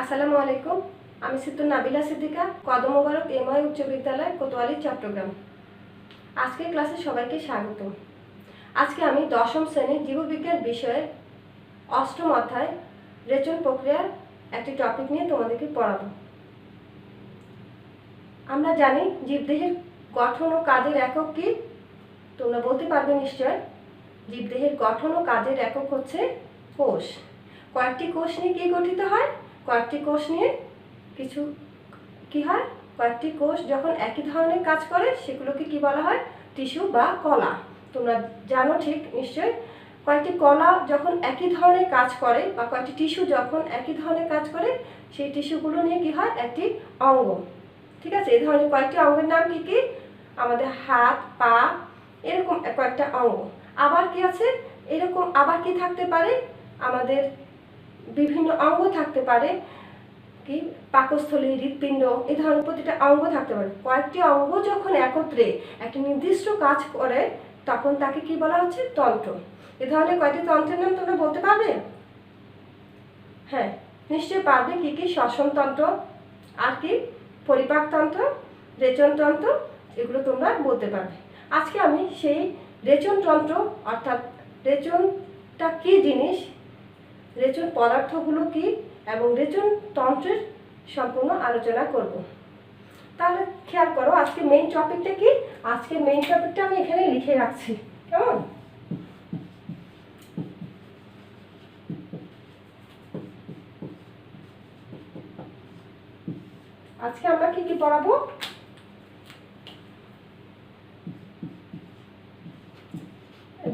আসসালামু আলাইকুম। আমি সিদ্দুর নাবিলা সিদ্দিকা, কদম মোবারক এমআই উচ্চ বিদ্যালয়, কোতোয়ালি, চট্টগ্রাম। আজকের ক্লাসে সবাইকে স্বাগত। আজকে আমি দশম শ্রেণীর জীববিজ্ঞান বিষয়ের অষ্টম অধ্যায় রেচন প্রক্রিয়ার একটি টপিক নিয়ে তোমাদেরকে পড়াবো। আমরা জানি জীবদেহের গঠন ও কাজের একক কি? তোমরা বলতে পারবে নিশ্চয়। জীবদেহের গঠন ও কাজের একক হচ্ছে কোষ। কয়েকটি কোষ নিয়ে কি গঠিত হয়? কয়েকটি কোষ নিয়ে কিছু কি হয়, কয়েকটি কোষ যখন একই ধরনের কাজ করে সেগুলোকে কি বলা হয়? টিস্যু বা কলা। তোমরা জানো ঠিক নিশ্চয়। কয়েকটি কলা যখন একই ধরনের কাজ করে বা কয়েকটি টিস্যু যখন একই ধরনের কাজ করে, সেই টিস্যুগুলো নিয়ে কি হয়? একটি অঙ্গ। ঠিক আছে, এই ধরনের কয়েকটি অঙ্গের নাম কি কি? আমাদের হাত, পা, এরকম কয়েকটা অঙ্গ। আবার কি আছে? এরকম আবার কি থাকতে পারে? আমাদের বিভিন্ন অঙ্গ থাকতে পারে, কি পাকস্থলী, হৃৎপিণ্ড, এই ধরনের প্রতিটা অঙ্গ থাকতে পারে। কয়েকটি অঙ্গ যখন একত্রে একটি নির্দিষ্ট কাজ করে তখন তাকে কি বলা হচ্ছে? তন্ত্র। এ ধরনের কয়েকটি তন্ত্রের নাম তোমরা বলতে পারবে? হ্যাঁ, নিশ্চয়ই পারবে। কি কি? শ্বসনতন্ত্র, আর কি পরিপাকতন্ত্র, রেচনতন্ত্র, এগুলো তোমরা বলতে পারবে। আজকে আমি সেই রেচনতন্ত্র অর্থাৎ রেচনটা কি জিনিস, রেচন পদার্থগুলো কি এবং রেচন তন্ত্রের সম্পূর্ণ আলোচনা করব। তাহলে খেয়াল করো আজকে মেইন টপিকটা কি। আজকে মেইন টপিকটা আমি এখানে লিখে রাখছি, কেমন? আজকে আমরা কি কি পড়াবো?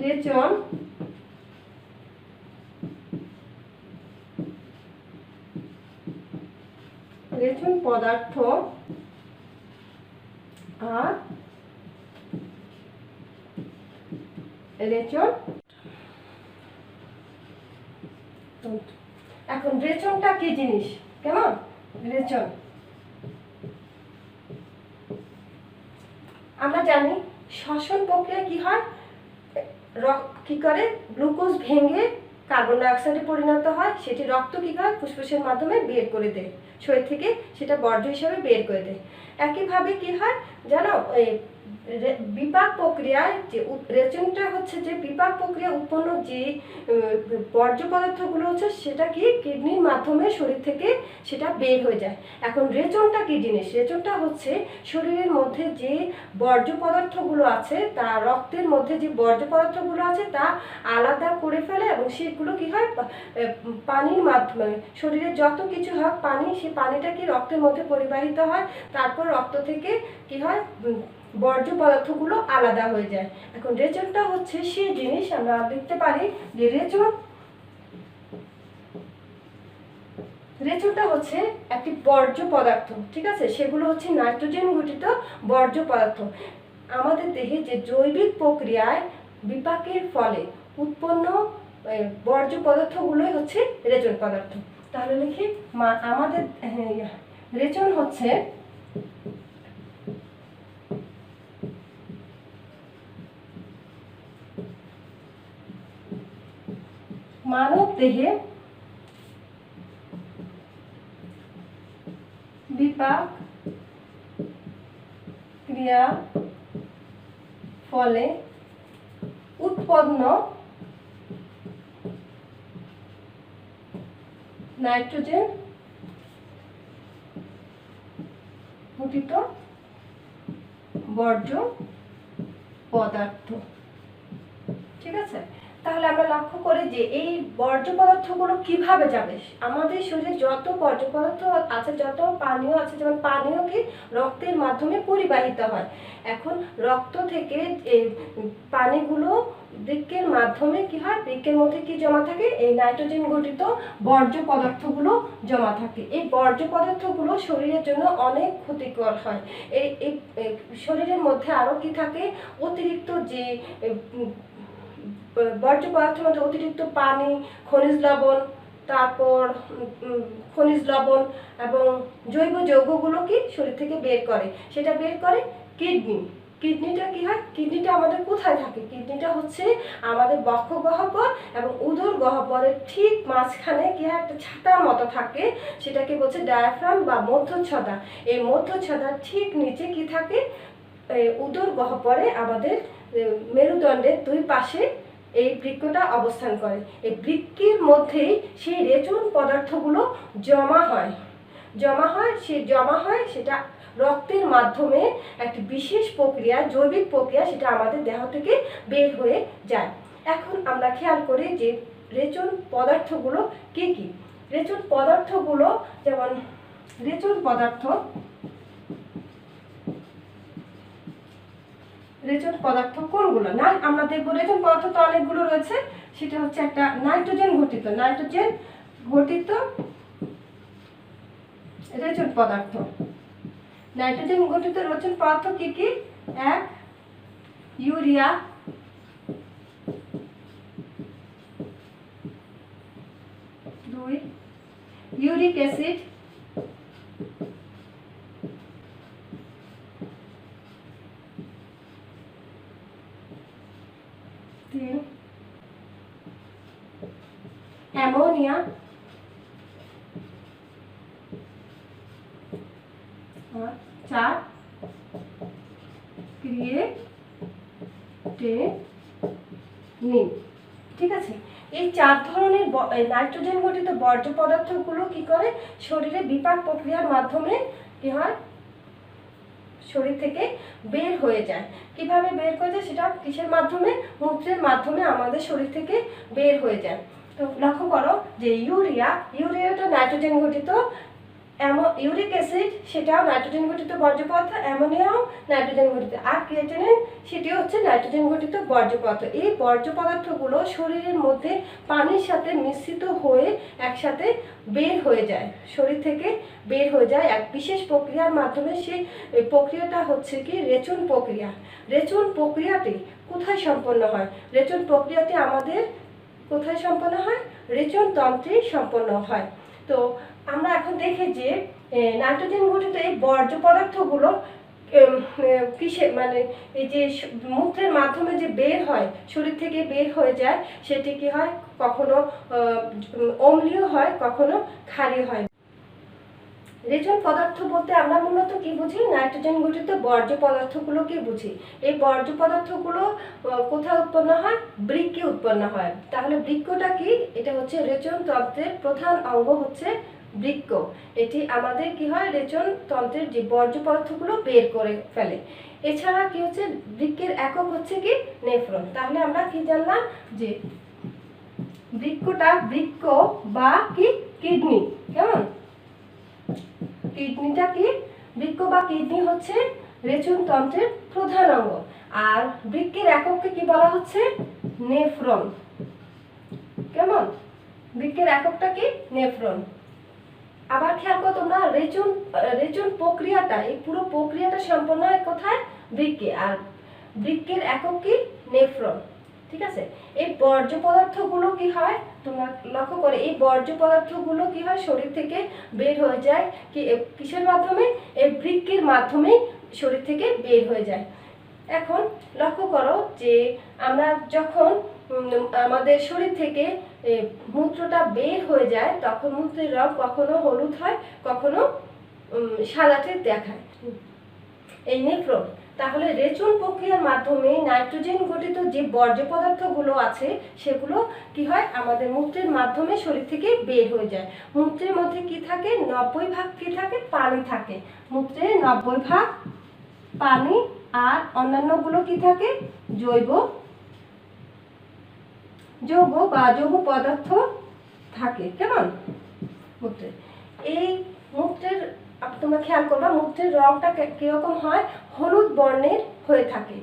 রেচন, রেচন পদার্থ আর রেচন তন্ত্র। এখন রেচনটা কি জিনিস, কেমন? রেচন আমরা জানি শ্বসন প্রক্রিয়া কি হয়, কি করে গ্লুকোজ ভেঙে কার্বন ডাইঅক্সাইডে পরিণত হয়, সেটি রক্ত কি করে ফুসফুসের মাধ্যমে বের করে দেয়, শরীর থেকে সেটা বর্জ্য হিসাবে বের করে দেয়। একইভাবে কি হয় জানো, বিপাক প্রক্রিয়ায় যে রেচনটা হচ্ছে যে বিপাক প্রক্রিয়া উৎপন্ন যে বর্জ্য পদার্থগুলো হচ্ছে সেটা কি কিডনির মাধ্যমে শরীর থেকে সেটা বের হয়ে যায়। এখন রেচনটা কি জিনিস? রেচনটা হচ্ছে শরীরের মধ্যে যে বর্জ্য পদার্থগুলো আছে, তা রক্তের মধ্যে যে বর্জ্য পদার্থগুলো আছে তা আলাদা করে ফেলে এবং সেগুলো কি হয় পানির মাধ্যমে, শরীরে যত কিছু হয় পানি, সেই পানিটা কি রক্তের মধ্যে পরিবাহিত হয়, তারপর রক্ত থেকে কি হয় বর্জ্য পদার্থগুলো আলাদা হয়ে যায়। এখন রেচনটা হচ্ছে সেই জিনিস, আমরা দেখতে পারি যে রেচনটা হচ্ছে একটি বর্জ্য পদার্থ। ঠিক আছে, সেগুলো হচ্ছে নাইট্রোজেন গঠিত বর্জ্য পদার্থ। আমাদের দেহে যে জৈবিক প্রক্রিয়ায় বিপাকের ফলে উৎপন্ন বর্জ্য পদার্থগুলোই হচ্ছে রেচন পদার্থ। তাহলে লিখি আমাদের রেচন হচ্ছে মানব দেহে বিপাক ক্রিয়ার ফলে উৎপন্ন নাইট্রোজেন গঠিত বর্জ্য পদার্থ। ঠিক আছে, তাহলে আমরা লক্ষ্য করি যে এই বর্জ্য পদার্থগুলো কিভাবে যাবে। আমাদের শরীরে যত বর্জ্য পদার্থ আছে, যত পানীয় আছে, যেমন পানীয় কি রক্তের মাধ্যমে পরিবাহিত হয়। এখন রক্ত থেকে এই পানিগুলো বৃক্কের মাধ্যমে কি হয়, বৃক্কের মধ্যে কি জমা থাকে? এই নাইট্রোজেন গঠিত বর্জ্য পদার্থগুলো জমা থাকে। এই বর্জ্য পদার্থগুলো শরীরের জন্য অনেক ক্ষতিকর হয়। এই শরীরের মধ্যে আরো কি থাকে? অতিরিক্ত যে বর্জ্য পদার্থের মধ্যে অতিরিক্ত পানি, খনিজ লবণ, তারপর খনিজ লবণ এবং জৈব যৌগগুলো কি শরীর থেকে বের করে, সেটা বের করে কিডনি। কিডনিটা কি হয়, কিডনিটা আমাদের কোথায় থাকে, কিডনিটা হচ্ছে আমাদের বক্ষ গহ্বর এবং উদর গহ্বরের ঠিক মাঝখানে কি হয় একটা ছাতার মতো থাকে, সেটাকে বলছে ডায়াফ্রাম বা মধ্যচ্ছদা। এই মধ্যচ্ছদার ঠিক নিচে কি থাকে, উদর গহ্বরে আমাদের মেরুদণ্ডের দুই পাশে এই বৃক্কটা অবস্থান করে। এই বৃক্কের মধ্যেই সেই রেচন পদার্থগুলো জমা হয়, সেটা রক্তের মাধ্যমে একটি বিশেষ প্রক্রিয়া, জৈবিক প্রক্রিয়া, সেটা আমাদের দেহ থেকে বের হয়ে যায়। এখন আমরা খেয়াল করি যে রেচন পদার্থগুলো কি কি। রেচন পদার্থগুলো যেমন রেচন পদার্থ কোনগুলো না, আমরা দেখবো রেচন পদার্থ তো অনেকগুলো রয়েছে। সেটা হচ্ছে একটা নাইট্রোজেন ঘটিত রেচন পদার্থ। নাইট্রোজেন ঘটিত রেচন পদার্থ কি কি? 1 urea, 2 uric acid, 3 ammonia, 4 creatinine. ঠিক আছে, এই 4 ধরনের নাইট্রোজেন ঘটিত বর্জ্য পদার্থগুলো কি করে, শরীরে বিপাক প্রক্রিয়ার মাধ্যমে কি হয়, শরীর থেকে বের হয়ে যায়। কিভাবে বের হয়ে যায়, সেটা কিসের মাধ্যমে, মূত্রের মাধ্যমে আমাদের শরীর থেকে বের হয়ে যায়। তো লক্ষ্য করো যে ইউরিয়াটা নাইট্রোজেন ঘটিত, ইউরিক অ্যাসিড সেটাও নাইট্রোজেন ঘটিত বর্জ্য পদার্থ, অ্যামোনিয়াও নাইট্রোজেন ঘটিত, আর ক্রিয়েটিনিন সেটিও হচ্ছে নাইট্রোজেন ঘটিত বর্জ্য পদার্থ। এই বর্জ্য পদার্থগুলো শরীরের মধ্যে পানির সাথে মিশ্রিত হয়ে একসাথে বের হয়ে যায়, শরীর থেকে বের হয়ে যায় এক বিশেষ প্রক্রিয়ার মাধ্যমে। সেই প্রক্রিয়াটা হচ্ছে কি রেচন প্রক্রিয়া। রেচন প্রক্রিয়াটি কোথায় সম্পন্ন হয়, রেচন প্রক্রিয়াটি আমাদের কোথায় সম্পন্ন হয়, রেচন তন্ত্রে সম্পন্ন হয়। তো আমরা এখন দেখি যে নাইট্রোজেন ঘটিত এই বর্জ্য পদার্থগুলো কিসে মানে এই যে মূত্রের মাধ্যমে যে বের হয়, শরীর থেকে বের হয়ে যায়, সেটি কি হয়, কখনো অম্লীয় হয়, কখনো ক্ষারীয় হয়। রেচন পদার্থ বলতে আমরা মূলত কি বুঝি, নাইট্রোজেন ঘটিত বর্জ্য পদার্থগুলোকে বুঝি। এই বর্জ্য পদার্থগুলো কোথায় উৎপন্ন হয়, বৃক্কে উৎপন্ন হয়। তাহলে বৃক্কটা কি, এটা হচ্ছে রেচন তন্ত্রের প্রধান অঙ্গ হচ্ছে বৃক্ক। এটি আমাদের কি হয়, রেচন তন্ত্রের যে বর্জ্য পদার্থগুলো বের করে ফেলে। এছাড়া কি হচ্ছে, বৃক্কের একক হচ্ছে কি নেফ্রন। তাহলে আমরা কি জানলাম যে বৃক্ক বা কি কিডনি, কেমন, কিডনিটা কি, বৃক্ক বা কিডনি হচ্ছে রেচন তন্ত্রের প্রধান অঙ্গ, আর বৃক্কের একককে কি বলা হচ্ছে, নেফ্রন। কেমন, বৃক্কের এককটা কি, নেফ্রন। আবার খেয়াল করো তোমরা, রেচন প্রক্রিয়াটা, এই পুরো প্রক্রিয়াটা সম্পন্ন হয় কোথায়, বৃক্কে, আর বৃক্কের একক কি, নেফ্রন। ঠিক আছে, এই বর্জ্য পদার্থগুলো কি হয়, তোমরা লক্ষ্য করে, এই বর্জ্য পদার্থগুলো কি হয়, শরীর থেকে বের হয়ে যায় কিসের মাধ্যমে, এই বৃক্কের মাধ্যমে শরীর থেকে বের হয়ে যায়। এখন লক্ষ্য করো যে আমরা যখন আমাদের শরীর থেকে মূত্রটা বের হয়ে যায়, তখন মূত্রের রং কখনো হলুদ হয়, কখনো সাদাটে দেখায়, এই নেফ্রন। তাহলে রেচন প্রক্রিয়ার মাধ্যমে নাইট্রোজেন ঘটিত যে বর্জ্য পদার্থগুলো আছে, সেগুলো কি হয়, আমাদের মূত্রের মাধ্যমে শরীর থেকে বের হয়ে যায়। মূত্রের মধ্যে কি থাকে, 90% কি থাকে, পানি থাকে। মূত্রে 90% পানি, আর অন্যান্যগুলো কি থাকে, যৌগ বা যৌগ পদার্থ থাকে। কেমন, মূত্রে এই মূত্রের তোমরা খেয়াল করবা, মূত্রের রংটা কিরকম হয়, হলুদ বর্ণের হয়ে থাকে।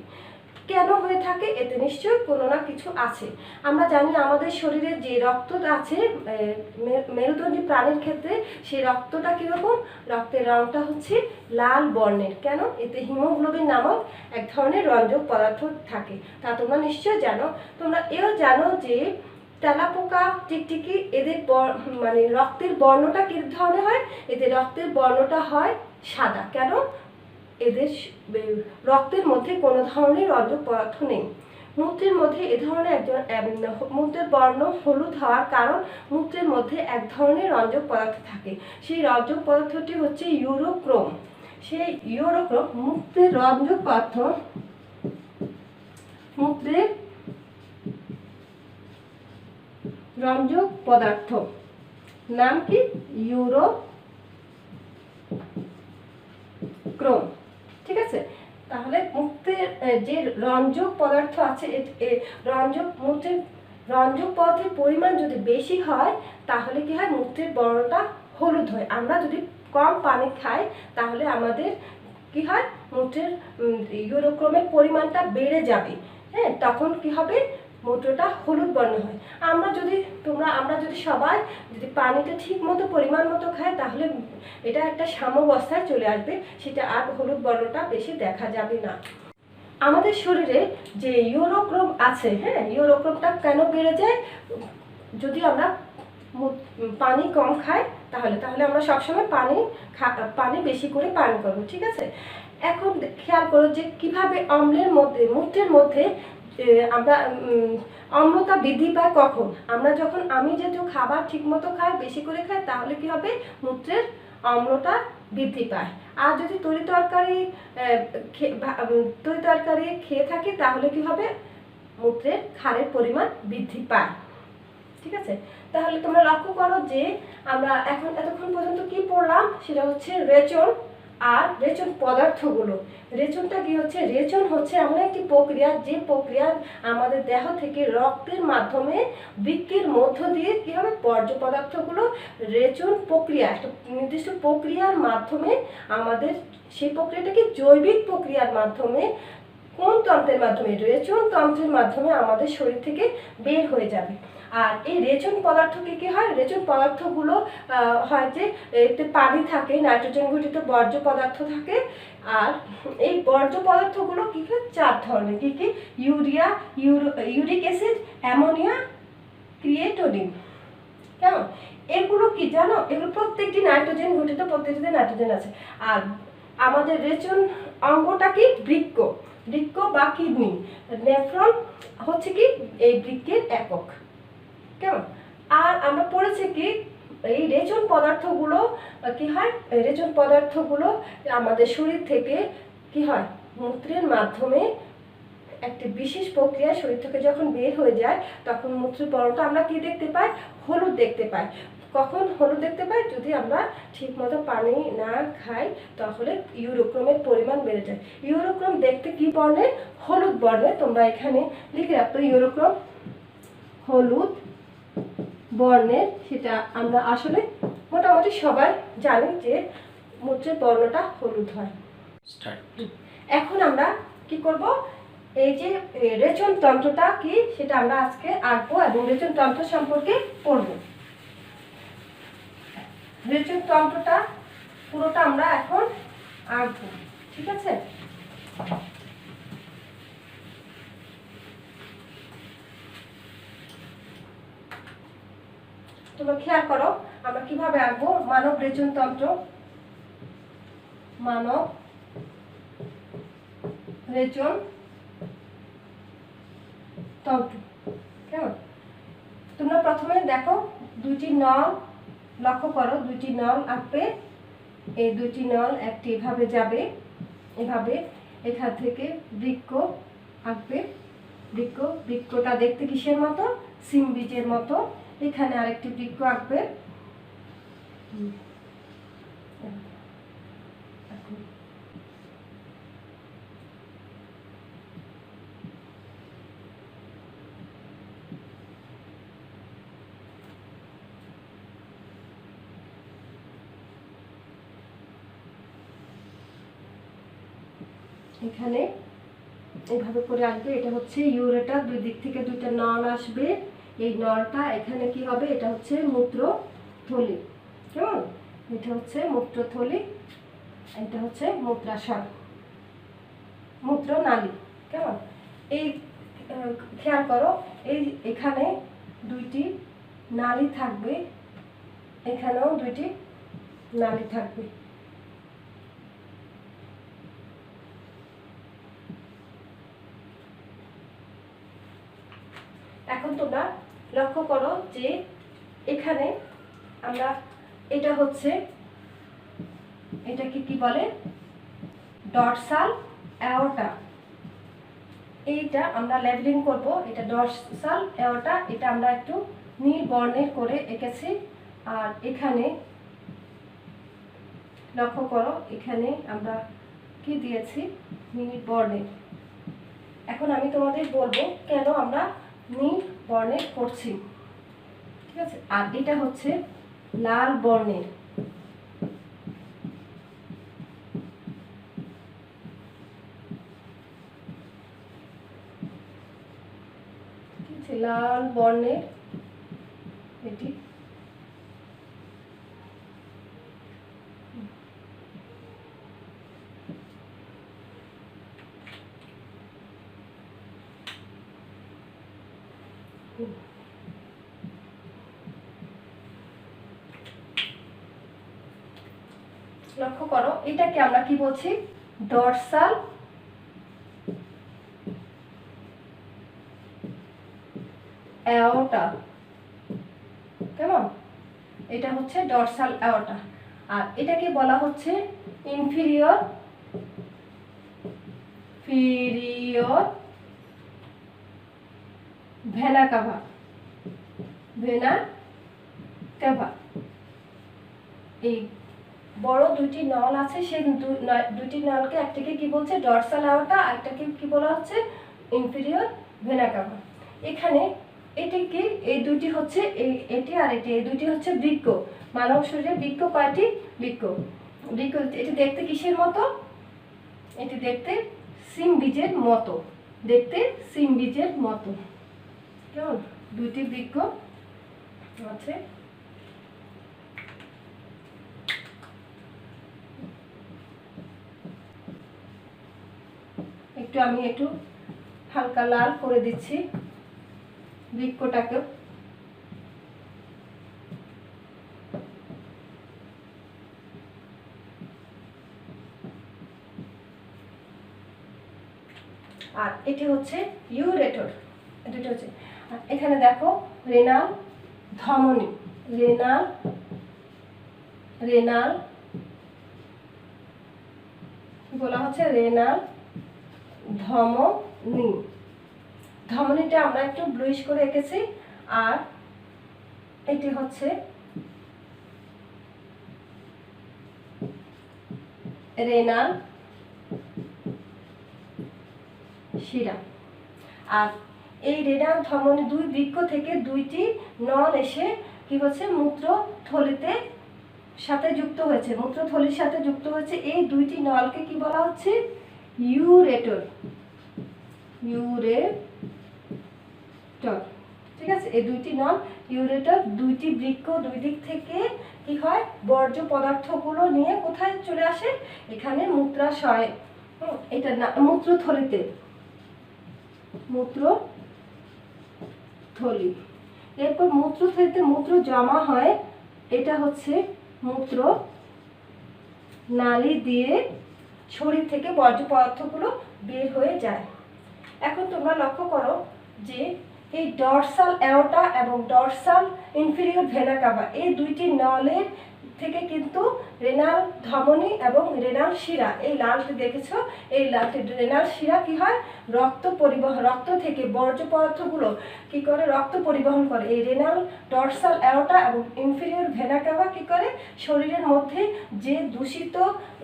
কেন হয়ে থাকে, এতে নিশ্চয়ই কোনো না কিছু আছে। আমরা জানি আমাদের শরীরে যে রক্তটা আছে, মেরুদণ্ডী প্রাণীর ক্ষেত্রে সেই রক্তটা কিরকম, রক্তের রংটা হচ্ছে লাল বর্ণের। কেন, এতে হিমোগ্লোবিন নামক এক ধরনের রঞ্জক পদার্থ থাকে, তা তোমরা নিশ্চয় জানো। তোমরা এও জানো যে তেলাপোকা, টিকটিকি, এদের মানে রক্তের বর্ণটা কি ধরনের হয়, এদের রক্তের বর্ণটা হয় সাদা। কেন, এদের রক্তের মধ্যে কোনো ধরনের রঞ্জক পদার্থ নেই। মূত্রের মধ্যে এ ধরনের মূত্রের বর্ণ হলুদ হওয়ার কারণ মূত্রের মধ্যে এক ধরনের রঞ্জক পদার্থ থাকে। সেই রঞ্জক পদার্থটি হচ্ছে ইউরোক্রোম। সেই ইউরোক্রোম মূত্রের রঞ্জক পদার্থ, মূত্রের রঞ্জক পদার্থ নাম কি? ইউরোক্রোম। ঠিক আছে, তাহলে মূত্রের যে রঞ্জক পদার্থ আছে, মূত্রের রঞ্জক পদার্থের পরিমাণ যদি বেশি হয় তাহলে কি হয়? মূত্রের বর্ণটা হলুদ হয়। আমরা যদি কম পানি খাই তাহলে আমাদের কি হয়? মূত্রের ইউরোক্রোমের পরিমাণটা বেড়ে যাবে। হ্যাঁ, তখন কি হবে? মূত্রটা হলুদ বর্ণ হয়। আমরা যদি সবাই পানিটা ঠিক মতো পরিমাণ মতো খাই তাহলে এটা একটা সাম্যাবস্থায় চলে আসবে, সেটা আর হলুদ বর্ণটা বেশি দেখা যাবে না। আমাদের শরীরে যে ইউরোক্রোম আছে, হ্যাঁ, ইউরোক্রোমটা কেন বেড়ে যায়? যদি আমরা পানি কম খাই তাহলে আমরা সবসময় পানি বেশি করে পান করবো। ঠিক আছে, এখন খেয়াল করো যে কিভাবে মূত্রের মধ্যে আমরা অম্লতা বৃদ্ধি পায় কখন? আমি যেহেতু খাবার ঠিক মতো খাই, বেশি করে খাই, তাহলে কি হবে? মূত্রের অম্লতা বৃদ্ধি পায়। আর যদি তরি তরকারি খেয়ে থাকি তাহলে কি হবে? মূত্রের ক্ষারের পরিমাণ বৃদ্ধি পায়। ঠিক আছে, তাহলে তোমরা লক্ষ্য করো যে আমরা এতক্ষণ পর্যন্ত কি পড়লাম, সেটা হচ্ছে রেচন আর রেচন পদার্থগুলো। রেচনটা কি হচ্ছে? রেচন হচ্ছে এমন একটি প্রক্রিয়া, যে প্রক্রিয়া আমাদের দেহ থেকে রক্তের মাধ্যমে বৃক্কের মধ্য দিয়ে কি হবে? বর্জ্য পদার্থগুলো রেচন প্রক্রিয়া, একটা নির্দিষ্ট প্রক্রিয়ার মাধ্যমে আমাদের, সেই প্রক্রিয়াটাকে জৈবিক প্রক্রিয়ার মাধ্যমে, কোন তন্ত্রের মাধ্যমে? রেচন তন্ত্রের মাধ্যমে আমাদের শরীর থেকে বের হয়ে যাবে। আর এই রেচন পদার্থ কি হয়? রেচন পদার্থগুলো হয় যে এতে পানি থাকে, নাইট্রোজেন ঘটিত বর্জ্য পদার্থ থাকে। আর এই বর্জ্য পদার্থগুলো কি কি? 4 ধরনের। কি? Urea, uric acid, ammonia, creatinine. কেমন? এগুলো কি জানো? এগুলো প্রত্যেকটি নাইট্রোজেন ঘটিত, প্রত্যেকটিতে নাইট্রোজেন আছে। আর আমাদের রেচন অঙ্গটা কি? বৃক্ক বা কিডনি। নেফ্রন হচ্ছে কি? এই বৃক্কের একক। কেমন? আর আমরা পড়েছি কি? এই রেচন পদার্থগুলো কি হয়? রেচন পদার্থগুলো আমাদের শরীর থেকে কি হয়? মূত্রের মাধ্যমে একটি বিশেষ প্রক্রিয়া শরীর থেকে যখন বের হয়ে যায় তখন মূত্রের বর্ণটা আমরা কি দেখতে পাই? হলুদ দেখতে পাই। কখন হলুদ দেখতে পাই? যদি আমরা ঠিক মতো পানি না খাই তাহলে ইউরোক্রোমের পরিমাণ বেড়ে যায়। ইউরোক্রোম দেখতে কি বর্ণের? হলুদ বর্ণের। তোমরা এখানে লিখে রাখো ইউরোক্রোম হলুদ বর্ণের। সেটা আমরা আসলে মোটামুটি সবাই জানি যে মূত্রের বর্ণটা হলুদ হয়। এখন আমরা কি করব? এই যে রেচন তন্ত্রটা কি সেটা আমরা আজকে আঁকবো এবং রেচন তন্ত্র সম্পর্কে পড়ব। রেচন তন্ত্রটা পুরোটা আমরা এখন আঁকবো। ঠিক আছে, তোমরা খেয়াল করো আমরা কিভাবে আঁকবো মানব রেচন তন্ত্র। মানব রেচন তন্ত্র। কেমন? তোমরা প্রথমে দেখো দুইটি নল লক্ষ্য করো, দুইটি নল আঁকবে। এই দুইটি নল একটি এভাবে যাবে, এভাবে এখান থেকে বৃক্ক আঁকবে। বৃক্কটা দেখতে কিসের মতো? সিম বীজের মতো। এখানে আরেকটি বৃক্ক আঁকবে। এখানে এইভাবে করে আসবে। এটা হচ্ছে ইউরেটার, দুই দিক থেকে দুইটা নল আসবে। এই নলটা এখানে কি হবে? এটা হচ্ছে মূত্রথলি। কেমন? এটা হচ্ছে মূত্রথলি, এটা হচ্ছে মূত্রাশয়, মূত্রনালী। কেমন? এই খেয়াল করো, এখানে দুইটি নালী থাকবে, এখানেও দুইটি নালী থাকবে। এখন তোমরা লক্ষ্য করো যে এখানে আমরা এটা হচ্ছে এটাকে কি বলে ডরসাল অ্যাওর্টা। এইটা আমরা লেবেলিং করব, এটা ডরসাল অ্যাওর্টা, এটা আমরা একটু নীল বর্ণের করে এঁকেছি। আর এখানে লক্ষ্য করো এখানে আমরা কি দিয়েছি নীল বর্ণের। এখন আমি তোমাদের বলবো কেন আমরা নীল বর্ণের করছি, ঠিক আছে। আর এটা হচ্ছে লাল বর্ণের, লাল বর্ণের এটি। লক্ষ্য করো এটাকে আমরা কি বলছি ডরসাল অ্যাওর্টা, কেমন, এটা হচ্ছে ডরসাল অ্যাওর্টা। আর এটাকে বলা হচ্ছে inferior vena CAVA, vena CAVA. এই বড় দুটি নল আছে, সেই দুটি নলকে একটাকে কি বলছে ডরসাল অ্যাওর্টা, আর একটাকে কি বলা হচ্ছে ইনফিরিয়র ভেনা কাভা। এখানে এটি কি, এই দুটি হচ্ছে এটি আর এটি, এই দুটি হচ্ছে বৃক্ক। মানব শরীরে বৃক্ক কয়টি, বৃক্ক এটি দেখতে কিসের মতো, এটি দেখতে সিম বীজের মতো, দেখতে সিম বীজের মতো, কেমন, দুটি বৃক্ক আছে। আমি একটু হালকা লাল করে দিচ্ছি বৃক্ষটাকে। আর এটি হচ্ছে ইউরেটর, দুটো হচ্ছে। আর এখানে দেখো রেনাল ধমনী, রেনাল বলা হচ্ছে রেনাল ধমনী। ধমনীটা আমরা একটু ব্লুইশ করে এঁকেছি। আর এটি হচ্ছে রেনাল শিরা। আর এই রেনাল ধমনী দুই বৃক্ক থেকে দুইটি নল এসে কি হচ্ছে মূত্রথলিতে সাথে যুক্ত হয়েছে, মূত্রথলির সাথে যুক্ত হয়েছে। এই দুইটি নলকে কি বলা হচ্ছে ইউরেটর, ঠিক আছে। এই দুইটি নল ইউরেটর, দুইটি বৃক্ক দুই দিক থেকে কি হয় বর্জ্য পদার্থগুলো নিয়ে কোথায় চলে আসে, এখানে মূত্রাশয়ে, এটা না মূত্রথলিতে, মূত্রথলি। এরপর মূত্রথলিতে মূত্র জমা হয়, এটা হচ্ছে মূত্র নালী দিয়ে শরীর থেকে বর্জ্য পদার্থগুলো বের হয়ে যায়। এখন তোমরা লক্ষ্য করো যে এই ডরসাল অ্যাওর্টা এবং ডরসাল ইনফিরিয়র ভেনা কাভা এই দুইটি নলের থেকে কিন্তু রেনাল ধমনী এবং রেনাল শিরা, এই লালটি দেখেছো, এই লালটি রেনাল শিরা কি হয় রক্ত পরিবহন, রক্ত থেকে বর্জ্য পদার্থগুলো কি করে রক্ত পরিবহন করে। এই রেনাল ডরসাল অ্যাওর্টা এবং ইনফিরিয়র ভেনা কাভা কি করে শরীরের মধ্যে যে দূষিত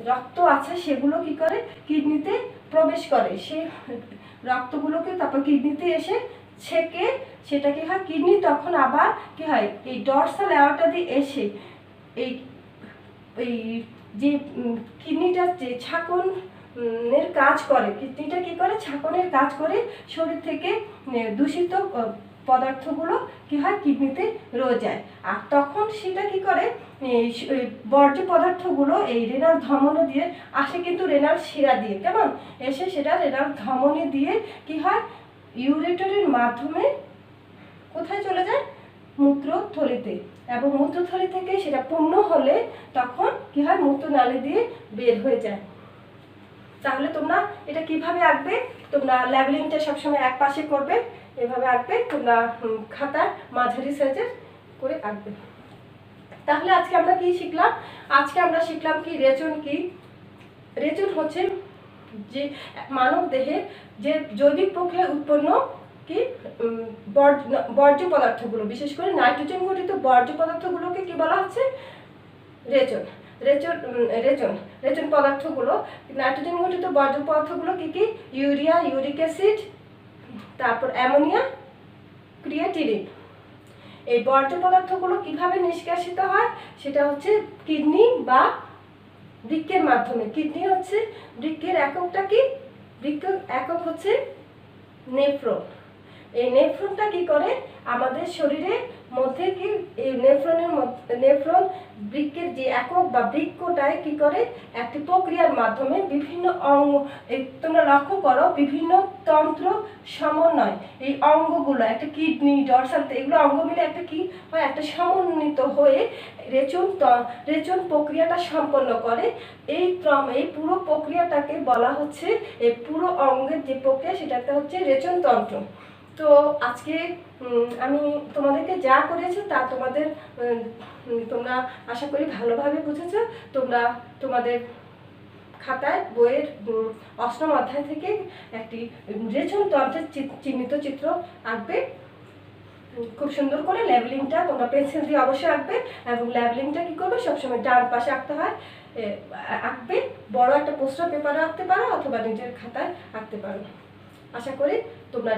রক্ত আছে সেগুলো কি করে কিডনিতে প্রবেশ করে, সেই রক্তগুলোকে তারপর কিডনিতে এসে ছেকে সেটা কি হয় কিডনি তখন আবার কি হয় এই ডরসাল অ্যাওর্টা দিয়ে এসে এই যে কিডনিটা যে ছাঁকনের কাজ করে, কিডনিটা কি করে ছাঁকনের কাজ করে শরীর থেকে দূষিত পদার্থগুলো কি হয় কিডনিতে রয়ে যায়। আর তখন সেটা কি করে বর্জ্য পদার্থগুলো এই রেনাল ধমনী দিয়ে আসে কিন্তু রেনাল শিরা দিয়ে, কেমন এসে সেটা রেনাল ধমনী দিয়ে কি হয় ইউরেটরের মাধ্যমে কোথায় চলে যায় মূত্রথলিতে, এবং মূত্রথলি থেকে সেটা পূর্ণ হলে তখন কি হয় মূত্রনালী দিয়ে বের হয়ে যায়। তাহলে তোমরা এটা কিভাবে আঁকবে, তোমরা লেবেলিংটা সবসময় এক পাশে করবে, এভাবে আঁকবে তোমরা, খাতার মাঝারি সাইজের করে আঁকবে। তাহলে আজকে আমরা কি শিখলাম? আজকে আমরা শিখলাম কি রেচন কি। রেচন হচ্ছে যে মানব দেহে যে জৈবিক প্রক্রিয়ায় উৎপন্ন কি বর্জ্য পদার্থগুলো, বিশেষ করে নাইট্রোজেন ঘটিত বর্জ্য পদার্থগুলোকে কি বলা হচ্ছে? রেচন। রেচন রেচন রেচন পদার্থগুলো, নাইট্রোজেন ঘটিত বর্জ্য পদার্থগুলো কি কি? ইউরিয়া, ইউরিক অ্যাসিড, তারপর অ্যামোনিয়া, ক্রিয়েটিনিন। এই বর্জ্য পদার্থগুলো কিভাবে নিষ্কাশিত হয়? সেটা হচ্ছে কিডনি বা বৃক্কের মাধ্যমে। কিডনি হচ্ছে বৃক্কের এককটা কি? বৃক্কের একক হচ্ছে নেফ্রন। এই নেফ্রনটা কি করে? আমাদের শরীরের মধ্যে কি এই নেফ্রন বৃক্কের যে একক বা বৃক্কটায় কি করে? একটি প্রক্রিয়ার মাধ্যমে বিভিন্ন অঙ্গ, তোমরা লক্ষ্য করো, বিভিন্ন তন্ত্র সমন্বয়, এই অঙ্গগুলো একটা কিডনি, ডরসাল, এগুলো অঙ্গ মিলে একটা কি হয়? একটা সমন্বিত হয়ে রেচন প্রক্রিয়াটা সম্পন্ন করে। এই পুরো প্রক্রিয়াটাকে বলা হচ্ছে, এই পুরো অঙ্গের যে প্রক্রিয়া সেটাতে হচ্ছে রেচন তন্ত্র। তো আজকে আমি তোমাদেরকে যা করেছি তা তোমরা আশা করি ভালোভাবে বুঝেছো। তোমরা তোমাদের খাতায় বইয়ের অষ্টম অধ্যায় থেকে একটি রেচন তন্ত্রের চিহ্নিত চিত্র আঁকবে। খুব সুন্দর করে লেবেলিংটা তোমরা পেন্সিল দিয়ে অবশ্যই আঁকবে, এবং লেবেলিংটা কি করবে? সবসময় ডান পাশে আঁকতে হয়, আঁকবে। বড় একটা পোস্টার পেপারে আঁকতে পারো অথবা নিজের খাতায় আঁকতে পারো। আশা করি তোমরা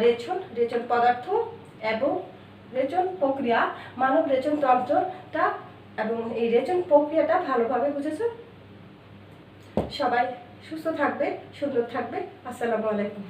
রেচন পদার্থ এবং রেচন প্রক্রিয়া, মানব রেচন তন্ত্রটা এবং এই রেচন প্রক্রিয়াটা ভালোভাবে বুঝেছো। সবাই সুস্থ থাকবে, সুন্দর থাকবে। আসসালামু আলাইকুম।